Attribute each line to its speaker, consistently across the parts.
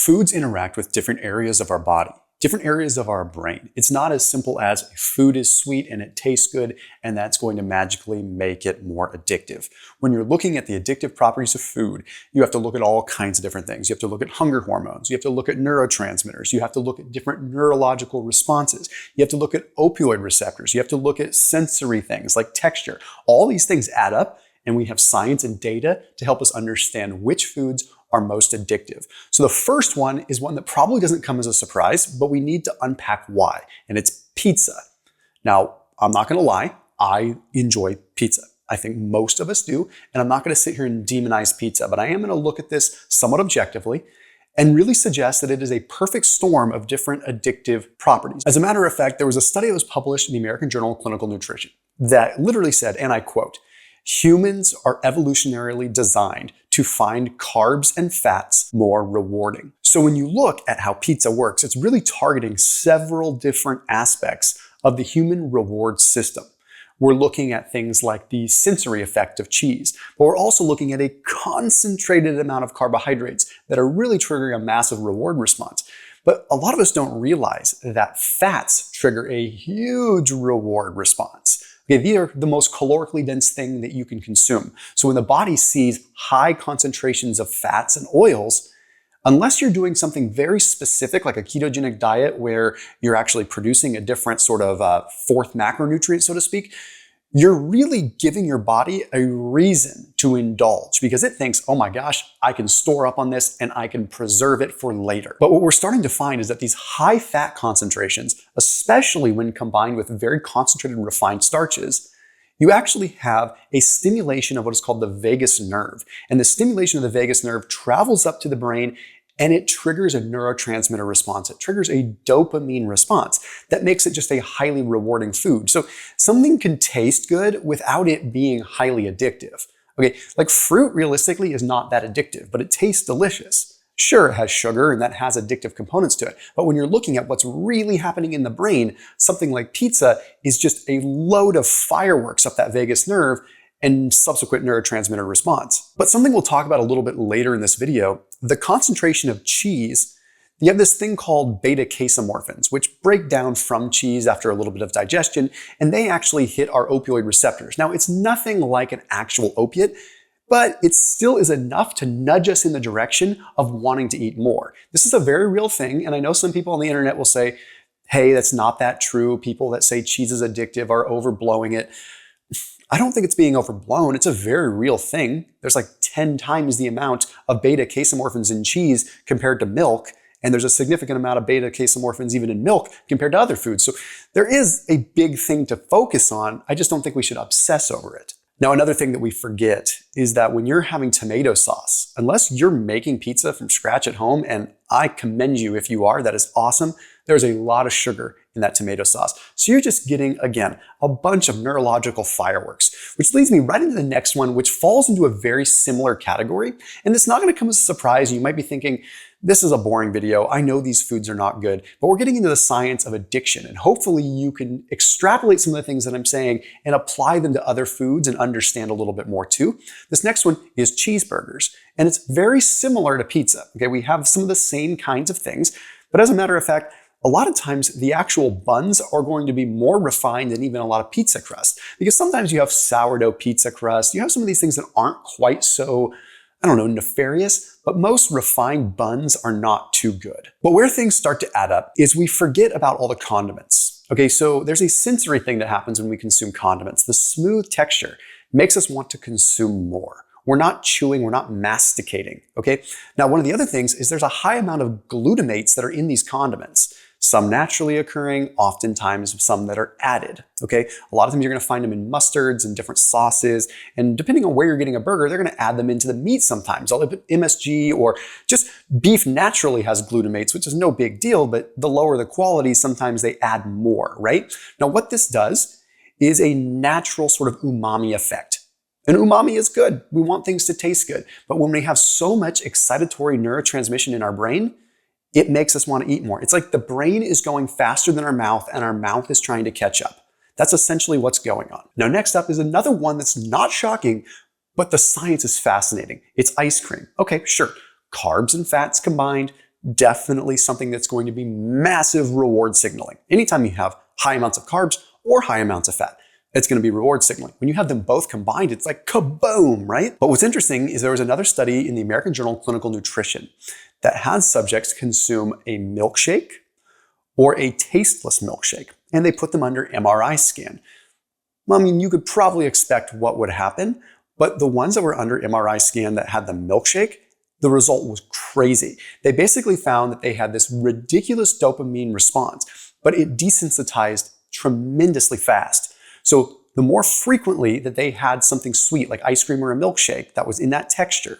Speaker 1: Foods interact with different areas of our body, different areas of our brain. It's not as simple as food is sweet and it tastes good and that's going to magically make it more addictive. When you're looking at the addictive properties of food, you have to look at all kinds of different things. You have to look at hunger hormones. You have to look at neurotransmitters. You have to look at different neurological responses. You have to look at opioid receptors. You have to look at sensory things like texture. All these things add up, and we have science and data to help us understand which foods are most addictive. So the first one is one that probably doesn't come as a surprise, but we need to unpack why, and it's pizza. Now, I'm not gonna lie, I enjoy pizza. I think most of us do, and I'm not gonna sit here and demonize pizza, but I am gonna look at this somewhat objectively and really suggest that it is a perfect storm of different addictive properties. As a matter of fact, there was a study that was published in the American Journal of Clinical Nutrition that literally said, and I quote, "Humans are evolutionarily designed to find carbs and fats more rewarding." So when you look at how pizza works, it's really targeting several different aspects of the human reward system. We're looking at things like the sensory effect of cheese, but we're also looking at a concentrated amount of carbohydrates that are really triggering a massive reward response. But a lot of us don't realize that fats trigger a huge reward response. Okay, these are the most calorically dense thing that you can consume. So when the body sees high concentrations of fats and oils, unless you're doing something very specific like a ketogenic diet where you're actually producing a different sort of fourth macronutrient, so to speak, you're really giving your body a reason to indulge because it thinks, oh my gosh, I can store up on this and I can preserve it for later. But what we're starting to find is that these high fat concentrations, especially when combined with very concentrated refined starches, you actually have a stimulation of what is called the vagus nerve. And the stimulation of the vagus nerve travels up to the brain and it triggers a neurotransmitter response. It triggers a dopamine response that makes it just a highly rewarding food. So something can taste good without it being highly addictive. Okay, like fruit realistically is not that addictive, but it tastes delicious. Sure, it has sugar and that has addictive components to it. But when you're looking at what's really happening in the brain, something like pizza is just a load of fireworks up that vagus nerve and subsequent neurotransmitter response. But something we'll talk about a little bit later in this video, the concentration of cheese, you have this thing called beta-casomorphins, which break down from cheese after a little bit of digestion, and they actually hit our opioid receptors. Now, it's nothing like an actual opiate, but it still is enough to nudge us in the direction of wanting to eat more. This is a very real thing, and I know some people on the internet will say, hey, that's not that true. People that say cheese is addictive are overblowing it. I don't think it's being overblown. It's a very real thing. There's like 10 times the amount of beta-casomorphins in cheese compared to milk, and there's a significant amount of beta-casomorphins even in milk compared to other foods. So there is a big thing to focus on. I just don't think we should obsess over it. Now, another thing that we forget is that when you're having tomato sauce, unless you're making pizza from scratch at home, and I commend you if you are, that is awesome, there's a lot of sugar in that tomato sauce. So you're just getting, again, a bunch of neurological fireworks, which leads me right into the next one, which falls into a very similar category. And it's not gonna come as a surprise. You might be thinking, this is a boring video. I know these foods are not good, but we're getting into the science of addiction. And hopefully you can extrapolate some of the things that I'm saying and apply them to other foods and understand a little bit more too. This next one is cheeseburgers. And it's very similar to pizza. Okay, we have some of the same kinds of things, but as a matter of fact, a lot of times the actual buns are going to be more refined than even a lot of pizza crust. Because sometimes you have sourdough pizza crust, you have some of these things that aren't quite so, I don't know, nefarious, but most refined buns are not too good. But where things start to add up is we forget about all the condiments. Okay, so there's a sensory thing that happens when we consume condiments. The smooth texture makes us want to consume more. We're not chewing, we're not masticating, okay? Now, one of the other things is there's a high amount of glutamates that are in these condiments. Some naturally occurring, oftentimes some that are added, okay? A lot of times you're gonna find them in mustards and different sauces, and depending on where you're getting a burger, they're gonna add them into the meat sometimes. I'll put MSG or just beef naturally has glutamates, which is no big deal, but the lower the quality, sometimes they add more, right? Now, what this does is a natural sort of umami effect. And umami is good. We want things to taste good. But when we have so much excitatory neurotransmission in our brain, it makes us want to eat more. It's like the brain is going faster than our mouth and our mouth is trying to catch up. That's essentially what's going on. Now, next up is another one that's not shocking, but the science is fascinating. It's ice cream. Okay, sure. Carbs and fats combined, definitely something that's going to be massive reward signaling. Anytime you have high amounts of carbs or high amounts of fat, it's going to be reward signaling. When you have them both combined, it's like kaboom, right? But what's interesting is there was another study in the American Journal of Clinical Nutrition that had subjects consume a milkshake or a tasteless milkshake, and they put them under MRI scan. Well, I mean, you could probably expect what would happen, but the ones that were under MRI scan that had the milkshake, the result was crazy. They basically found that they had this ridiculous dopamine response, but it desensitized tremendously fast. So the more frequently that they had something sweet like ice cream or a milkshake that was in that texture,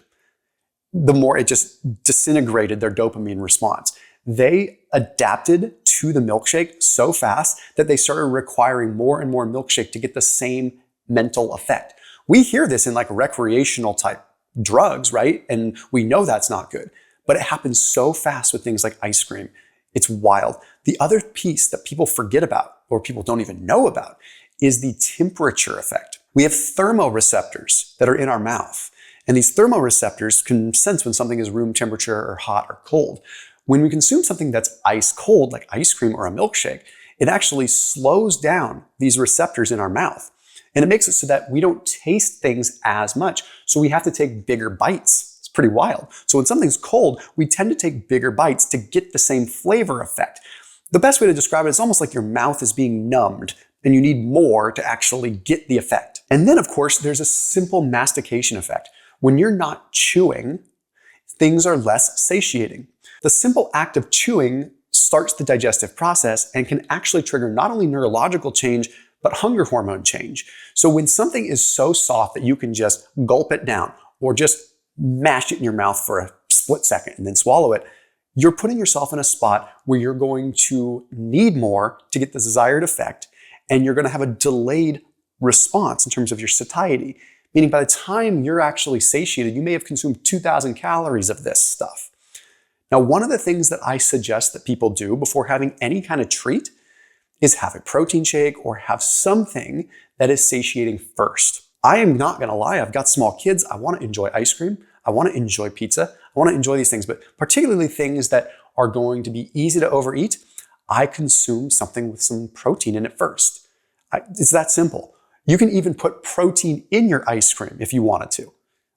Speaker 1: the more it just disintegrated their dopamine response. They adapted to the milkshake so fast that they started requiring more and more milkshake to get the same mental effect. We hear this in like recreational type drugs, right? And we know that's not good, but it happens so fast with things like ice cream. It's wild. The other piece that people forget about, or people don't even know about, is the temperature effect. We have thermoreceptors that are in our mouth, and these thermoreceptors can sense when something is room temperature or hot or cold. When we consume something that's ice cold, like ice cream or a milkshake, it actually slows down these receptors in our mouth. And it makes it so that we don't taste things as much. So we have to take bigger bites. It's pretty wild. So when something's cold, we tend to take bigger bites to get the same flavor effect. The best way to describe it is almost like your mouth is being numbed and you need more to actually get the effect. And then, of course, there's a simple mastication effect. When you're not chewing, things are less satiating. The simple act of chewing starts the digestive process and can actually trigger not only neurological change, but hunger hormone change. So when something is so soft that you can just gulp it down or just mash it in your mouth for a split second and then swallow it, you're putting yourself in a spot where you're going to need more to get the desired effect, and you're going to have a delayed response in terms of your satiety. Meaning by the time you're actually satiated, you may have consumed 2,000 calories of this stuff. Now, one of the things that I suggest that people do before having any kind of treat is have a protein shake or have something that is satiating first. I am not going to lie, I've got small kids. I want to enjoy ice cream. I want to enjoy pizza. I want to enjoy these things, but particularly things that are going to be easy to overeat, I consume something with some protein in it first. It's that simple. You can even put protein in your ice cream if you wanted to,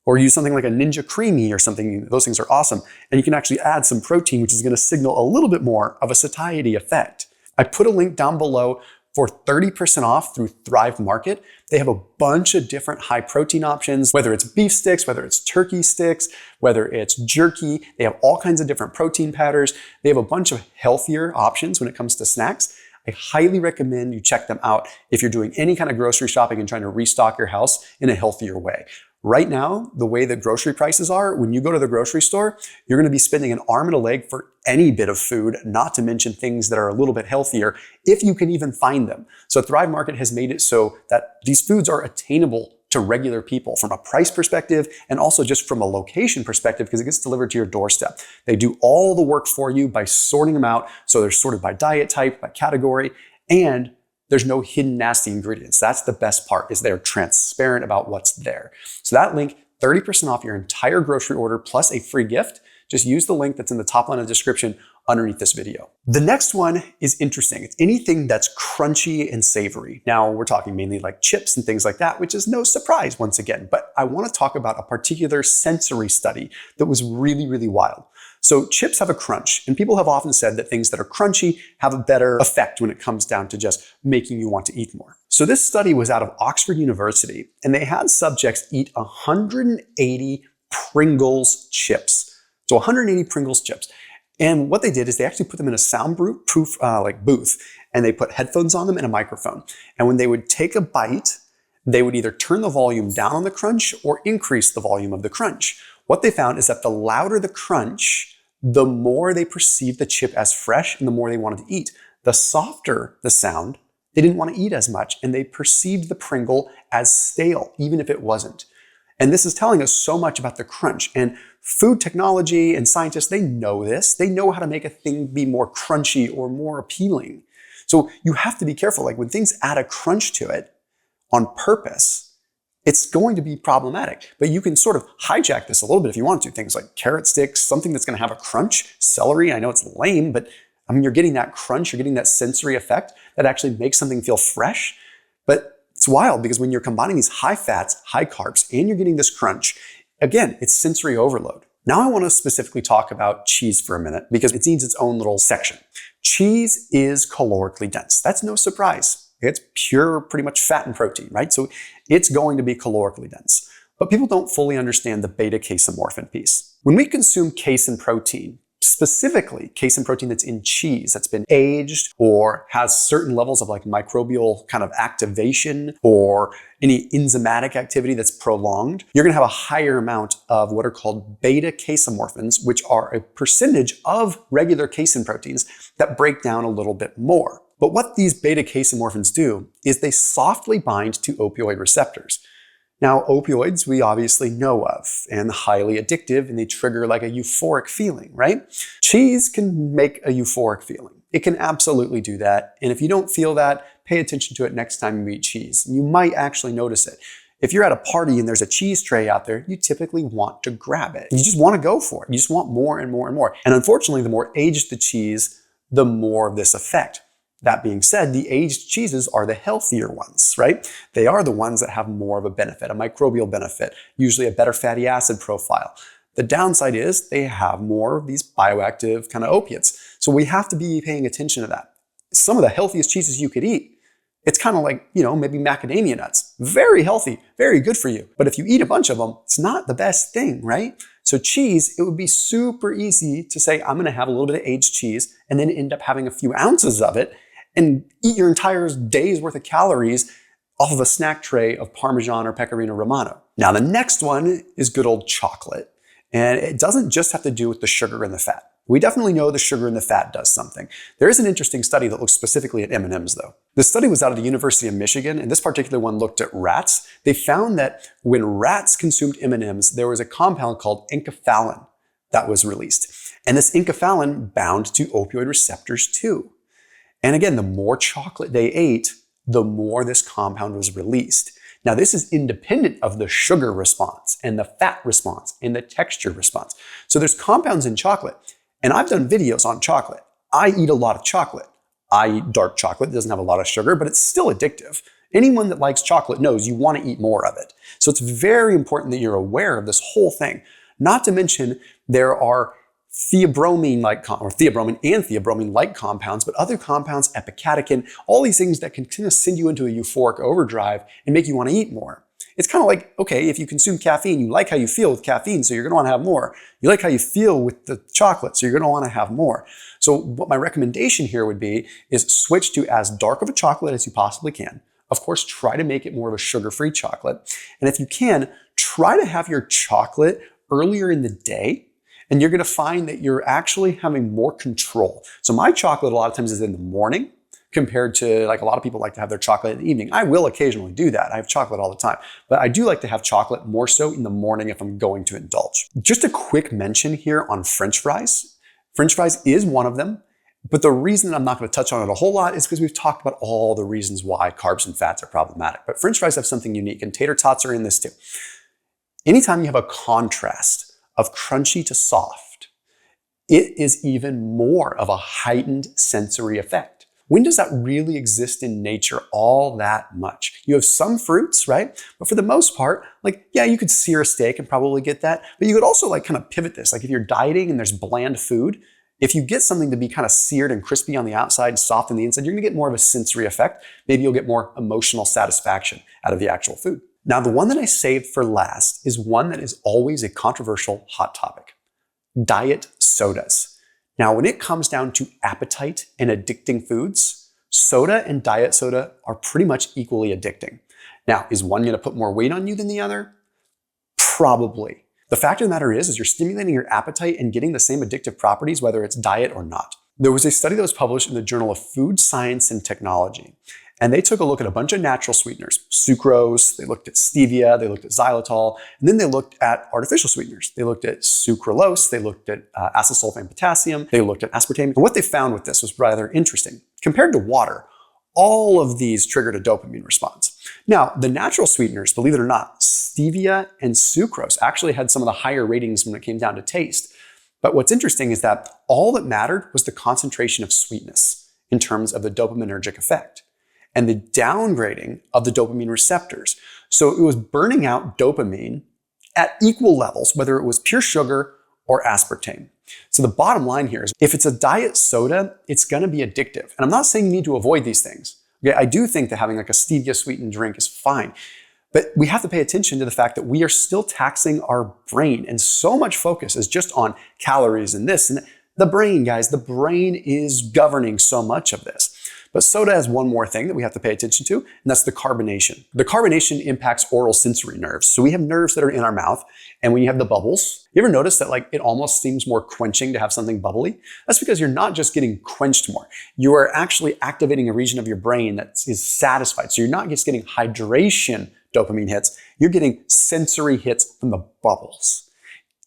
Speaker 1: or use something like a Ninja Creamy or something. Those things are awesome. And you can actually add some protein, which is going to signal a little bit more of a satiety effect. I put a link down below for 30% off through Thrive Market. They have a bunch of different high protein options, whether it's beef sticks, whether it's turkey sticks, whether it's jerky. They have all kinds of different protein powders. They have a bunch of healthier options when it comes to snacks. I highly recommend you check them out if you're doing any kind of grocery shopping and trying to restock your house in a healthier way. Right now, the way that grocery prices are, when you go to the grocery store, you're going to be spending an arm and a leg for any bit of food, not to mention things that are a little bit healthier, if you can even find them. So Thrive Market has made it so that these foods are attainable to regular people from a price perspective and also just from a location perspective because it gets delivered to your doorstep. They do all the work for you by sorting them out. So they're sorted by diet type, by category, and there's no hidden nasty ingredients. That's the best part, is they're transparent about what's there. So that link, 30% off your entire grocery order plus a free gift. Just use the link that's in the top line of the description underneath this video. The next one is interesting. It's anything that's crunchy and savory. Now we're talking mainly like chips and things like that, which is no surprise once again, but I want to talk about a particular sensory study that was really, really wild. So chips have a crunch, and people have often said that things that are crunchy have a better effect when it comes down to just making you want to eat more. So this study was out of Oxford University, and they had subjects eat 180 Pringles chips. So 180 Pringles chips. And what they did is they actually put them in a soundproof booth, and they put headphones on them and a microphone. And when they would take a bite, they would either turn the volume down on the crunch or increase the volume of the crunch. What they found is that the louder the crunch, the more they perceived the chip as fresh and the more they wanted to eat. The softer the sound, they didn't want to eat as much, and they perceived the Pringle as stale, even if it wasn't. And this is telling us so much about the crunch. And food technology and scientists, they know this. They know how to make a thing be more crunchy or more appealing. So you have to be careful. Like when things add a crunch to it on purpose, it's going to be problematic. But you can sort of hijack this a little bit if you want to. Things like carrot sticks, something that's going to have a crunch. Celery, I know it's lame, but I mean, you're getting that crunch, you're getting that sensory effect that actually makes something feel fresh. But it's wild because when you're combining these high fats, high carbs, and you're getting this crunch, again, it's sensory overload. Now I want to specifically talk about cheese for a minute because it needs its own little section. Cheese is calorically dense. That's no surprise. It's pure, pretty much fat and protein, right? So it's going to be calorically dense. But people don't fully understand the beta-casomorphin piece. When we consume casein protein, specifically casein protein that's in cheese, that's been aged or has certain levels of like microbial kind of activation or any enzymatic activity that's prolonged, you're going to have a higher amount of what are called beta-casomorphins, which are a percentage of regular casein proteins that break down a little bit more. But what these beta-casomorphins do is they softly bind to opioid receptors. Now, opioids we obviously know of and highly addictive, and they trigger like a euphoric feeling, right? Cheese can make a euphoric feeling. It can absolutely do that. And if you don't feel that, pay attention to it next time you eat cheese. You might actually notice it. If you're at a party and there's a cheese tray out there, you typically want to grab it. You just want to go for it. You just want more and more and more. And unfortunately, the more aged the cheese, the more of this effect. That being said, the aged cheeses are the healthier ones, right? They are the ones that have more of a benefit, a microbial benefit, usually a better fatty acid profile. The downside is they have more of these bioactive kind of opiates. So we have to be paying attention to that. Some of the healthiest cheeses you could eat, it's kind of like, maybe macadamia nuts. Very healthy, very good for you. But if you eat a bunch of them, it's not the best thing, right? So cheese, it would be super easy to say, I'm going to have a little bit of aged cheese and then end up having a few ounces of it and eat your entire day's worth of calories off of a snack tray of Parmesan or Pecorino Romano. Now, the next one is good old chocolate. And it doesn't just have to do with the sugar and the fat. We definitely know the sugar and the fat does something. There is an interesting study that looks specifically at M&Ms though. The study was out of the University of Michigan, and this particular one looked at rats. They found that when rats consumed M&Ms, there was a compound called enkephalin that was released. And this enkephalin bound to opioid receptors too. And again, the more chocolate they ate, the more this compound was released. Now, this is independent of the sugar response and the fat response and the texture response. So there's compounds in chocolate. And I've done videos on chocolate. I eat a lot of chocolate. I eat dark chocolate. It doesn't have a lot of sugar, but it's still addictive. Anyone that likes chocolate knows you want to eat more of it. So it's very important that you're aware of this whole thing. Not to mention, there are theobromine-like, or theobromine and theobromine-like compounds, but other compounds, epicatechin, all these things that can kind of send you into a euphoric overdrive and make you want to eat more. It's kind of like, okay, if you consume caffeine, you like how you feel with caffeine, so you're going to want to have more. You like how you feel with the chocolate, so you're going to want to have more. So what my recommendation here would be is switch to as dark of a chocolate as you possibly can. Of course, try to make it more of a sugar-free chocolate. And if you can, try to have your chocolate earlier in the day, and you're going to find that you're actually having more control. So my chocolate a lot of times is in the morning compared to like a lot of people like to have their chocolate in the evening. I will occasionally do that. I have chocolate all the time, but I do like to have chocolate more so in the morning if I'm going to indulge. Just a quick mention here on French fries. French fries is one of them, but the reason I'm not going to touch on it a whole lot is because we've talked about all the reasons why carbs and fats are problematic. But French fries have something unique, and tater tots are in this too. Anytime you have a contrast of crunchy to soft, it is even more of a heightened sensory effect. When does that really exist in nature all that much? You have some fruits, right? But for the most part, like, yeah, you could sear a steak and probably get that, but you could also like kind of pivot this. Like if you're dieting and there's bland food, if you get something to be kind of seared and crispy on the outside and soft on the inside, you're gonna get more of a sensory effect. Maybe you'll get more emotional satisfaction out of the actual food. Now, the one that I saved for last is one that is always a controversial hot topic: diet sodas. Now, when it comes down to appetite and addicting foods, soda and diet soda are pretty much equally addicting. Now, is one going to put more weight on you than the other? Probably. The fact of the matter is you're stimulating your appetite and getting the same addictive properties, whether it's diet or not. There was a study that was published in the Journal of Food Science and Technology, and they took a look at a bunch of natural sweeteners, sucrose, they looked at stevia, they looked at xylitol, and then they looked at artificial sweeteners. They looked at sucralose, they looked at acesulfame potassium, they looked at aspartame. And what they found with this was rather interesting. Compared to water, all of these triggered a dopamine response. Now, the natural sweeteners, believe it or not, stevia and sucrose actually had some of the higher ratings when it came down to taste. But what's interesting is that all that mattered was the concentration of sweetness in terms of the dopaminergic effect and the downgrading of the dopamine receptors. So it was burning out dopamine at equal levels, whether it was pure sugar or aspartame. So the bottom line here is if it's a diet soda, it's going to be addictive. And I'm not saying you need to avoid these things. Okay, I do think that having like a stevia sweetened drink is fine. But we have to pay attention to the fact that we are still taxing our brain. And so much focus is just on calories and this and that. The brain, guys, the brain is governing so much of this. But soda has one more thing that we have to pay attention to, and that's the carbonation. The carbonation impacts oral sensory nerves. So we have nerves that are in our mouth, and when you have the bubbles, you ever notice that like it almost seems more quenching to have something bubbly? That's because you're not just getting quenched more. You are actually activating a region of your brain that is satisfied. So you're not just getting hydration dopamine hits, you're getting sensory hits from the bubbles.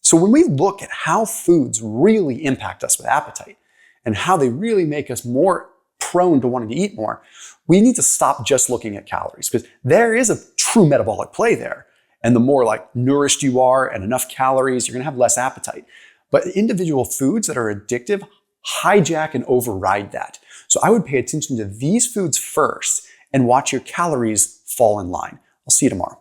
Speaker 1: So when we look at how foods really impact us with appetite and how they really make us more prone to wanting to eat more, we need to stop just looking at calories because there is a true metabolic play there. And the more like nourished you are and enough calories, you're going to have less appetite. But individual foods that are addictive hijack and override that. So I would pay attention to these foods first and watch your calories fall in line. I'll see you tomorrow.